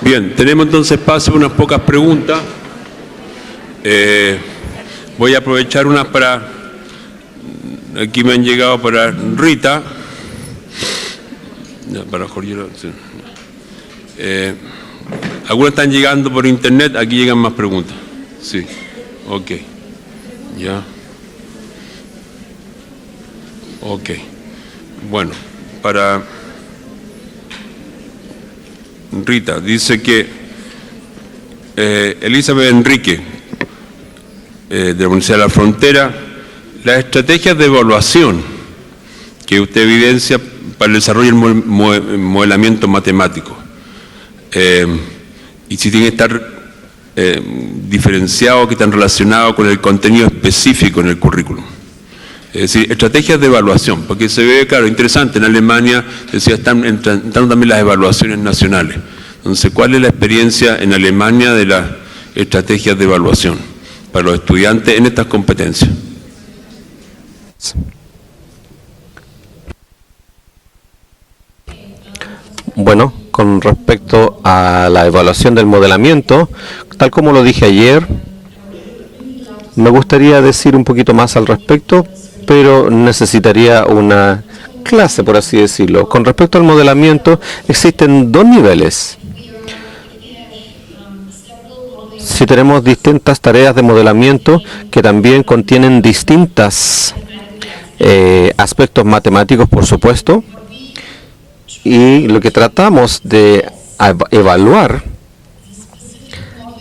Bien, tenemos entonces espacio a unas pocas preguntas. Voy a aprovechar unas para... Aquí me han llegado para Rita. Para Jorge. Sí. Algunas están llegando por internet, aquí llegan más preguntas. Sí, ok. Ya. Ok. Bueno, para Rita, dice que Elizabeth Enrique, de la Universidad de la Frontera, las estrategias de evaluación que usted evidencia para el desarrollo del modelamiento matemático, y si tiene que estar diferenciado, que están relacionados con el contenido específico en el currículum. Es decir, estrategias de evaluación, porque se ve, claro, interesante, en Alemania, decía, están entrando también las evaluaciones nacionales. Entonces, ¿cuál es la experiencia en Alemania de las estrategias de evaluación para los estudiantes en estas competencias? Bueno, con respecto a la evaluación del modelamiento, tal como lo dije ayer, me gustaría decir un poquito más al respecto, pero necesitaría una clase, por así decirlo. Con respecto al modelamiento, existen dos niveles. Si tenemos distintas tareas de modelamiento que también contienen distintos aspectos matemáticos, por supuesto, y lo que tratamos de evaluar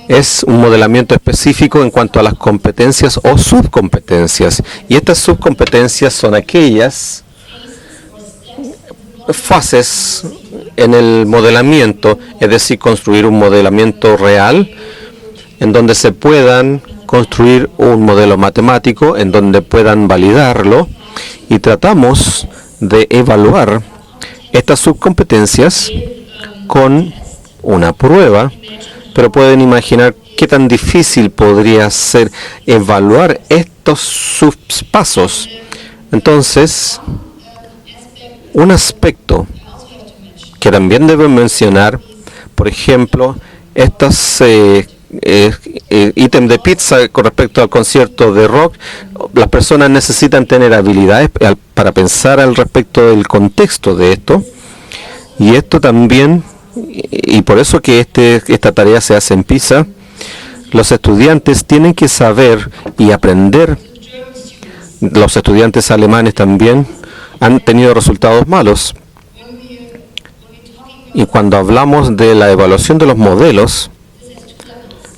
es un modelamiento específico en cuanto a las competencias o subcompetencias. Y estas subcompetencias son aquellas fases en el modelamiento, es decir, construir un modelamiento real en donde se puedan construir un modelo matemático, en donde puedan validarlo, y tratamos de evaluar estas subcompetencias con una prueba, pero pueden imaginar qué tan difícil podría ser evaluar estos subpasos. Entonces, un aspecto que también deben mencionar, por ejemplo, estos ítems de pizza con respecto al concierto de rock, las personas necesitan tener habilidades para pensar al respecto del contexto de esto, y esto también, y por eso que esta tarea se hace en PISA, los estudiantes tienen que saber y aprender. Los estudiantes alemanes también han tenido resultados malos. Y cuando hablamos de la evaluación de los modelos,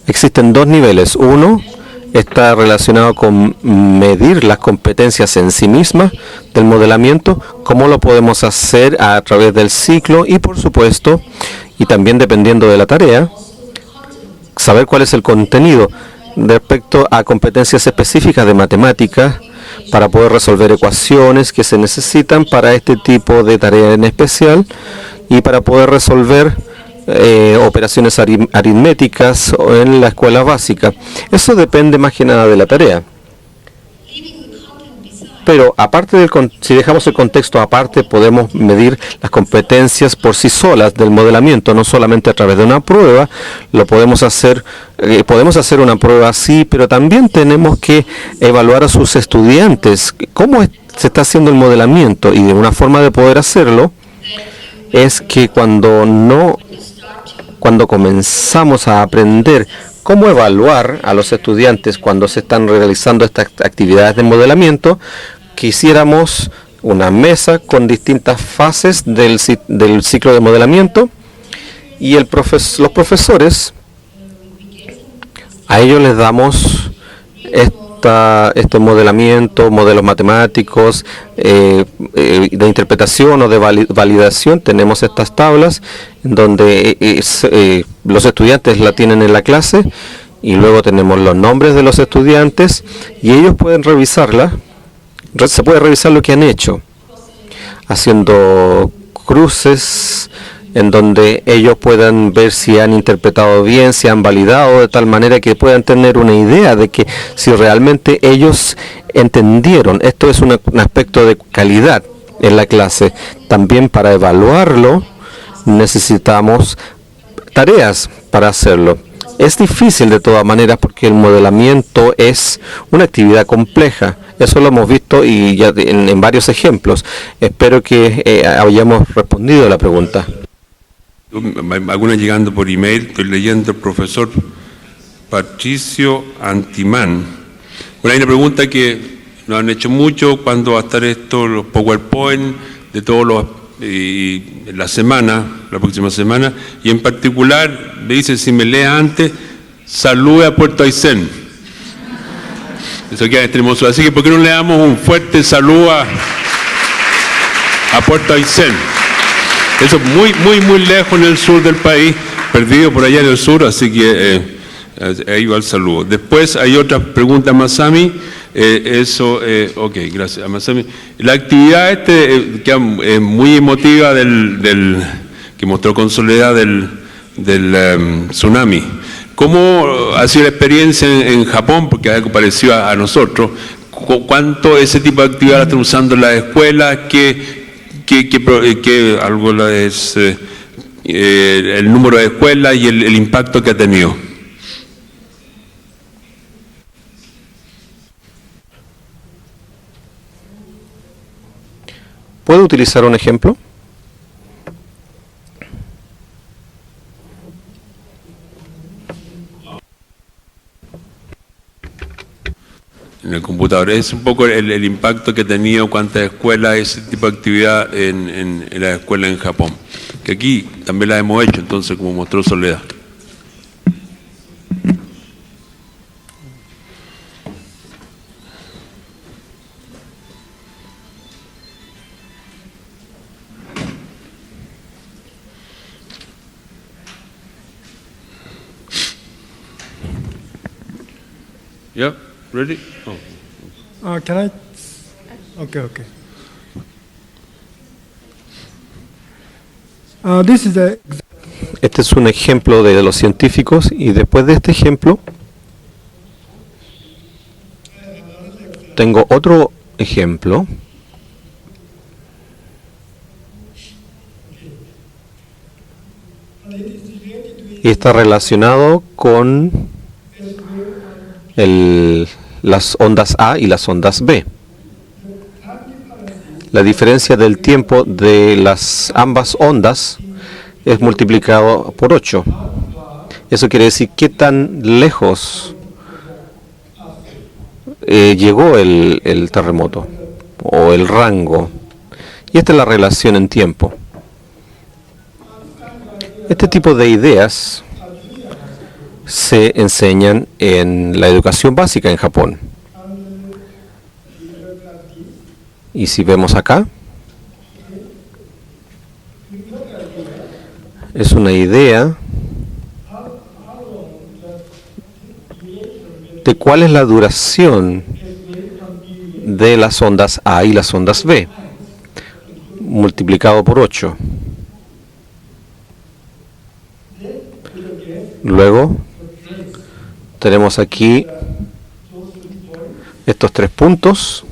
existen dos niveles. Uno está relacionado con medir las competencias en sí mismas del modelamiento, cómo lo podemos hacer a través del ciclo y, por supuesto, y también dependiendo de la tarea, saber cuál es el contenido respecto a competencias específicas de matemáticas para poder resolver ecuaciones que se necesitan para este tipo de tarea en especial y para poder resolver operaciones aritméticas en la escuela básica. Eso depende más que nada de la tarea. Pero aparte si dejamos el contexto aparte, podemos medir las competencias por sí solas del modelamiento, no solamente a través de una prueba. Lo podemos hacer una prueba así, pero también tenemos que evaluar a sus estudiantes cómo se está haciendo el modelamiento, y de una forma de poder hacerlo es que cuando comenzamos a aprender cómo evaluar a los estudiantes cuando se están realizando estas actividades de modelamiento, quisiéramos una mesa con distintas fases del ciclo de modelamiento, y los profesores, a ellos les damos este modelamiento, modelos matemáticos, de interpretación o de validación. Tenemos estas tablas en donde los estudiantes la tienen en la clase, y luego tenemos los nombres de los estudiantes y ellos pueden revisarla. Se puede revisar lo que han hecho, haciendo cruces en donde ellos puedan ver si han interpretado bien, si han validado, de tal manera que puedan tener una idea de que si realmente ellos entendieron. Esto es un aspecto de calidad en la clase. También para evaluarlo necesitamos tareas para hacerlo. Es difícil de todas maneras porque el modelamiento es una actividad compleja. Eso lo hemos visto y ya en varios ejemplos. Espero que hayamos respondido a la pregunta. Algunas llegando por email, estoy leyendo el profesor Patricio Antimán. Bueno, hay una pregunta que nos han hecho mucho, ¿cuándo va a estar esto, los PowerPoint de todos los la semana, la próxima semana? Y en particular, me dice, si me lee antes, salude a Puerto Aysén. Eso queda extremoso. Así que, ¿por qué no le damos un fuerte saludo a Puerto Aysén? Eso muy lejos en el sur del país, perdido por allá en el sur, así que ahí va el saludo. Después hay otra pregunta, Masami. Ok, gracias, Masami. La actividad que es muy emotiva que mostró con Soledad del tsunami. ¿Cómo ha sido la experiencia en Japón? Porque es algo parecido a nosotros. ¿Cuánto ese tipo de actividad la están usando en las escuelas? ¿Qué algo es el número de escuelas y el impacto que ha tenido? ¿Puedo utilizar un ejemplo? En el computador. Es un poco el impacto que ha tenido, cuántas escuelas, ese tipo de actividad en las escuelas en Japón. Que aquí también la hemos hecho, entonces, como mostró Soledad. Yeah, ready? Oh. Can I? Okay. This is a. Este es un ejemplo de los científicos y después de este ejemplo tengo otro ejemplo. Y está relacionado con las ondas A y las ondas B. La diferencia del tiempo de ambas ondas es multiplicado por 8. Eso quiere decir qué tan lejos llegó el terremoto o el rango. Y esta es la relación en tiempo. Este tipo de ideas se enseñan en la educación básica en Japón. Y si vemos acá, es una idea de cuál es la duración de las ondas A y las ondas B, multiplicado por 8. Luego tenemos aquí estos 3 puntos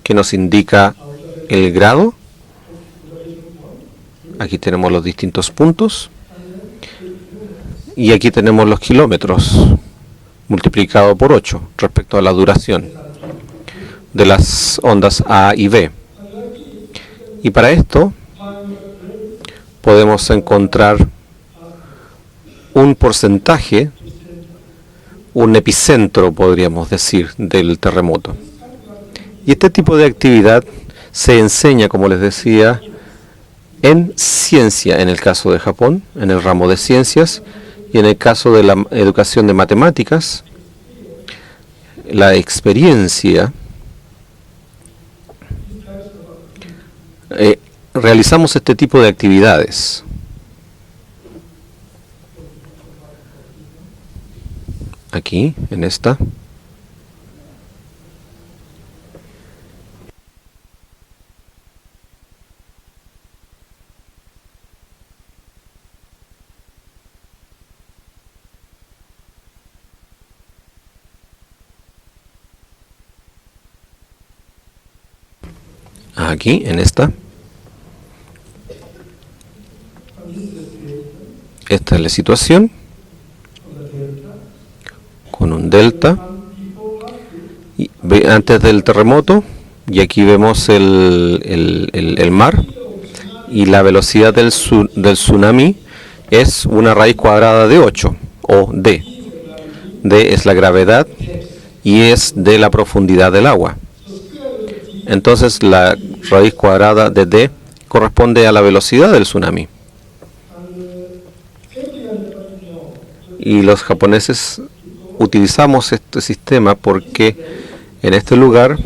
que nos indica el grado. Aquí tenemos los distintos puntos y aquí tenemos los kilómetros multiplicado por 8 respecto a la duración de las ondas A y B. Y para esto podemos encontrar un porcentaje, un epicentro, podríamos decir, del terremoto. Y este tipo de actividad se enseña, como les decía, en ciencia, en el caso de Japón, en el ramo de ciencias, y en el caso de la educación de matemáticas, la experiencia, realizamos este tipo de actividades. Aquí, en esta. Aquí, en esta. Esta Esta es la situación con un delta antes del terremoto, y aquí vemos el mar, y la velocidad del tsunami es una raíz cuadrada de 8, o D. D es la gravedad y es de la profundidad del agua. Entonces la raíz cuadrada de D corresponde a la velocidad del tsunami. Y los japoneses utilizamos este sistema porque en este lugar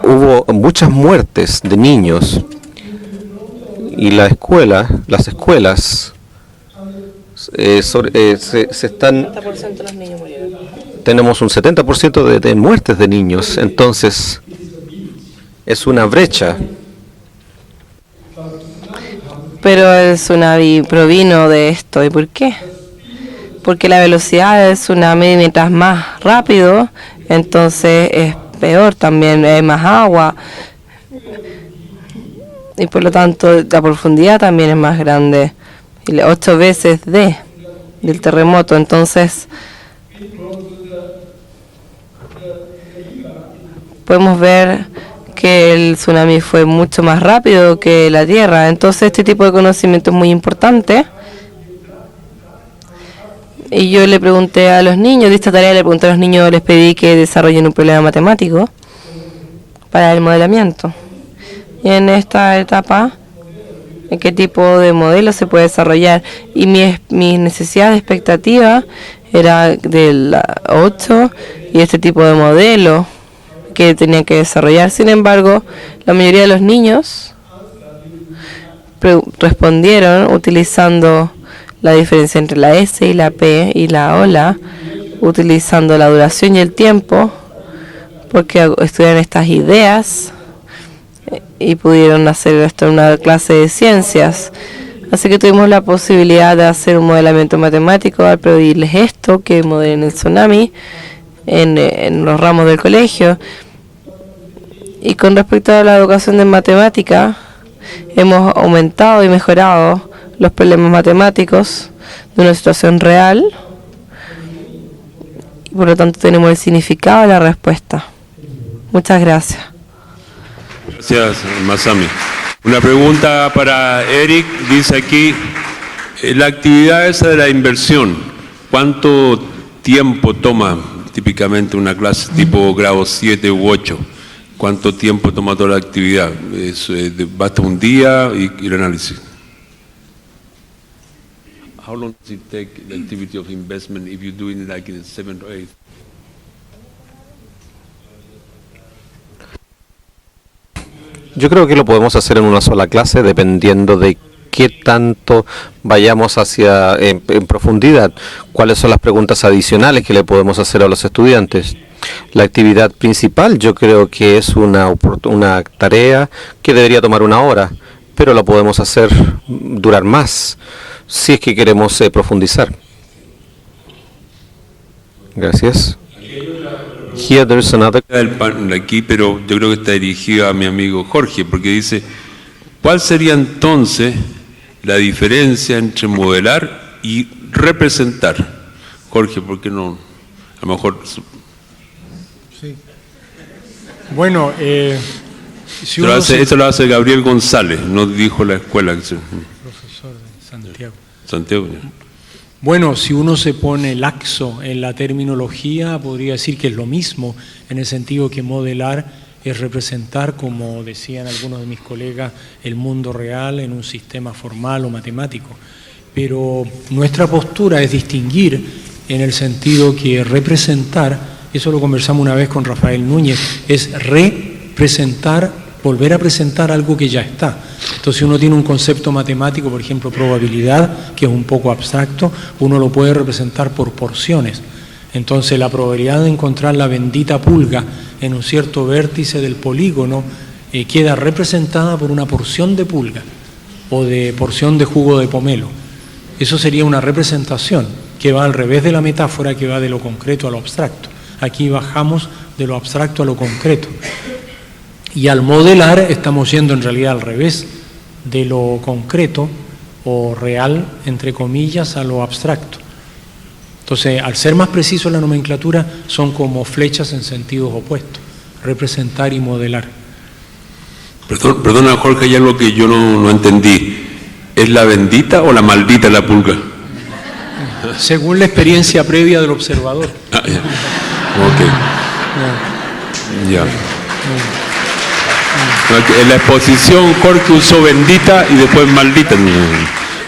hubo muchas muertes de niños, y las escuelas se están... Tenemos un 70% de muertes de niños, entonces es una brecha. Pero el tsunami provino de esto. ¿Y por qué? Porque la velocidad del tsunami, mientras más rápido, entonces es peor, también hay más agua. Y por lo tanto la profundidad también es más grande. 8 veces del terremoto. Entonces podemos ver que el tsunami fue mucho más rápido que la Tierra. Entonces este tipo de conocimiento es muy importante. Y yo le pregunté a los niños, de esta tarea le pregunté a los niños, les pedí que desarrollen un problema matemático para el modelamiento. Y en esta etapa, ¿en qué tipo de modelo se puede desarrollar? Y mi necesidad de expectativa era del 8 y este tipo de modelo que tenían que desarrollar. Sin embargo, la mayoría de los niños respondieron utilizando la diferencia entre la S y la P y la ola, utilizando la duración y el tiempo, porque estudiaron estas ideas y pudieron hacer esto en una clase de ciencias. Así que tuvimos la posibilidad de hacer un modelamiento matemático al pedirles esto, que modelen el tsunami en los ramos del colegio. Y con respecto a la educación de matemática, hemos aumentado y mejorado los problemas matemáticos de una situación real, y por lo tanto tenemos el significado de la respuesta. Muchas gracias. Gracias, Masami. Una pregunta para Eric, dice aquí, la actividad esa de la inversión, ¿cuánto tiempo toma típicamente una clase tipo grado 7 u 8? ¿Cuánto tiempo toma toda la actividad? ¿Basta un día y el análisis? How long does it take the activity of investment if you do it like in 7 or 8? Yo creo que lo podemos hacer en una sola clase dependiendo de qué tanto vayamos hacia en profundidad, cuáles son las preguntas adicionales que le podemos hacer a los estudiantes. La actividad principal yo creo que es una tarea que debería tomar 1 hora, pero lo podemos hacer durar más si es que queremos profundizar. Gracias. Here there's another. El panel aquí, pero yo creo que está dirigido a mi amigo Jorge, porque dice, ¿cuál sería entonces la diferencia entre modelar y representar? Jorge, ¿por qué no? A lo mejor... Sí. Bueno, si esto lo hace Gabriel González, nos dijo la escuela. Profesor de Santiago. Santiago. Bueno, si uno se pone laxo en la terminología, podría decir que es lo mismo, en el sentido que modelar es representar, como decían algunos de mis colegas, el mundo real en un sistema formal o matemático. Pero nuestra postura es distinguir en el sentido que representar, eso lo conversamos una vez con Rafael Núñez, es representar, volver a presentar algo que ya está. Entonces, si uno tiene un concepto matemático, por ejemplo, probabilidad, que es un poco abstracto, uno lo puede representar por porciones. Entonces, la probabilidad de encontrar la bendita pulga en un cierto vértice del polígono queda representada por una porción de pulga o de porción de jugo de pomelo. Eso sería una representación que va al revés de la metáfora, que va de lo concreto a lo abstracto. Aquí bajamos de lo abstracto a lo concreto. Y al modelar estamos yendo en realidad al revés de lo concreto o real, entre comillas, a lo abstracto. Entonces, al ser más preciso la nomenclatura, son como flechas en sentidos opuestos, representar y modelar. Perdona, Jorge, hay algo que yo no entendí. ¿Es la bendita o la maldita la pulga? Según la experiencia previa del observador. Ah, ya. Ok. Ya. En la exposición Jorge usó bendita y después maldita.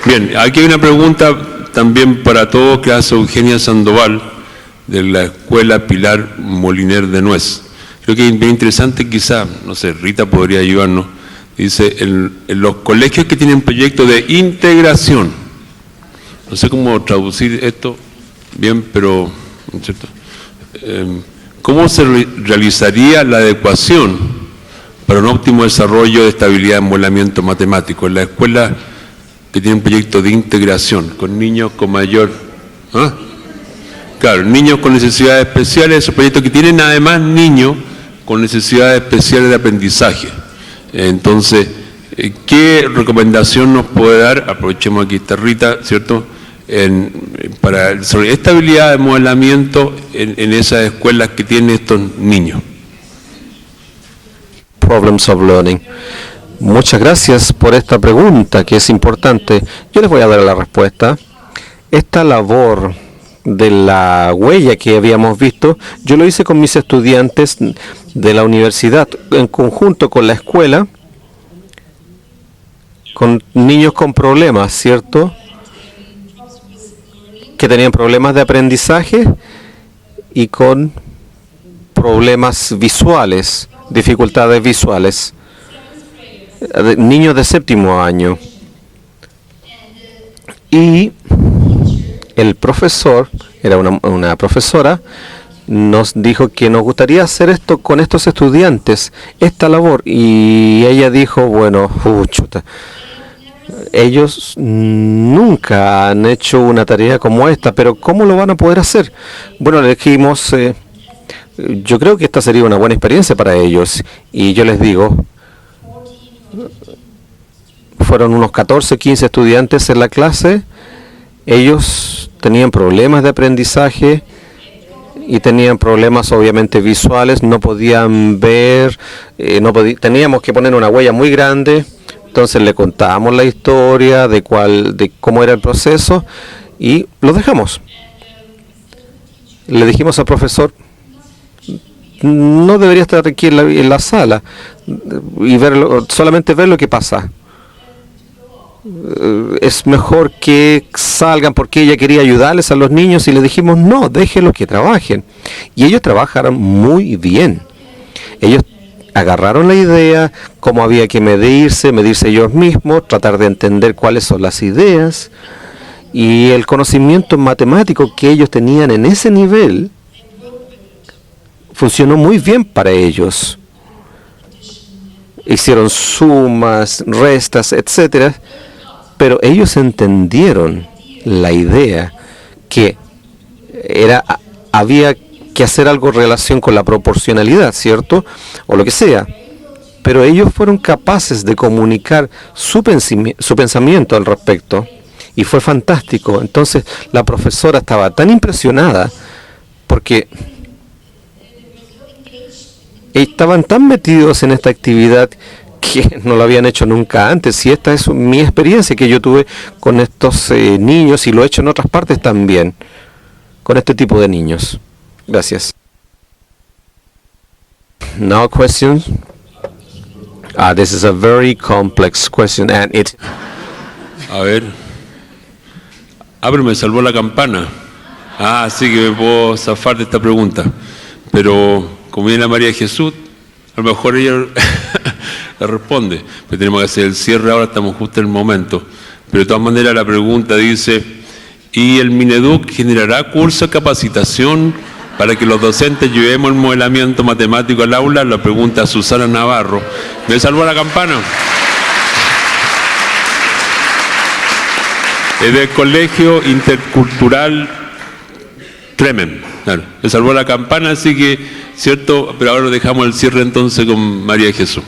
Bien, aquí hay una pregunta también para todos que hace Eugenia Sandoval de la Escuela Pilar Moliner de Nuez. Creo que es bien interesante, quizá, no sé, Rita podría ayudarnos. Dice, en los colegios que tienen proyectos de integración, no sé cómo traducir esto bien, pero, ¿no es cierto? ¿Cómo se realizaría la adecuación para un óptimo desarrollo de estabilidad y emolamiento matemático en la escuela que tiene un proyecto de integración con niños con mayor... ¿ah? Claro, niños con necesidades especiales, esos proyectos que tienen además niños con necesidades especiales de aprendizaje. Entonces, ¿qué recomendación nos puede dar? Aprovechemos aquí esta Rita, ¿cierto? Para el desarrollo de estabilidad de modelamiento en esas escuelas que tienen estos niños. Problems of Learning. Muchas gracias por esta pregunta que es importante. Yo les voy a dar la respuesta. Esta labor de la huella que habíamos visto, yo lo hice con mis estudiantes de la universidad, en conjunto con la escuela, con niños con problemas, ¿cierto? Que tenían problemas de aprendizaje y con problemas visuales, dificultades visuales, niños de 7º año. Y el profesor, era una profesora, nos dijo que nos gustaría hacer esto con estos estudiantes, esta labor. Y ella dijo, bueno, chuta, ellos nunca han hecho una tarea como esta, pero ¿cómo lo van a poder hacer? Bueno, le dijimos, yo creo que esta sería una buena experiencia para ellos. Y yo les digo, fueron unos 14, 15 estudiantes en la clase. Ellos tenían problemas de aprendizaje y tenían problemas obviamente visuales, no podían ver, teníamos que poner una huella muy grande. Entonces le contábamos la historia de cómo era el proceso y lo dejamos. Le dijimos al profesor, no debería estar aquí en la sala y solamente ver lo que pasa. Es mejor que salgan, porque ella quería ayudarles a los niños y le dijimos, no, déjenlos que trabajen. Y ellos trabajaron muy bien. Ellos agarraron la idea, cómo había que medirse ellos mismos, tratar de entender cuáles son las ideas, y el conocimiento matemático que ellos tenían en ese nivel funcionó muy bien para ellos. Hicieron sumas, restas, etcétera, pero ellos entendieron la idea que había que hacer algo en relación con la proporcionalidad, ¿cierto? O lo que sea. Pero ellos fueron capaces de comunicar su pensamiento al respecto. Y fue fantástico. Entonces la profesora estaba tan impresionada porque estaban tan metidos en esta actividad que no lo habían hecho nunca antes. Y esta es mi experiencia que yo tuve con estos niños, y lo he hecho en otras partes también, con este tipo de niños. Gracias. Now questions. This is a very complex question and it... A ver. Pero me salvó la campana. Sí que me puedo zafar de esta pregunta. Pero como viene la María Jesús, a lo mejor ella la responde. Pero tenemos que hacer el cierre ahora, estamos justo en el momento. Pero de todas maneras la pregunta dice, ¿y el Mineduc generará curso de capacitación para que los docentes llevemos el modelamiento matemático al aula? La pregunta a Susana Navarro. ¿Me salvó la campana? Es del Colegio Intercultural Tremen. Claro, me salvó la campana, así que, ¿cierto? Pero ahora dejamos el cierre entonces con María Jesús.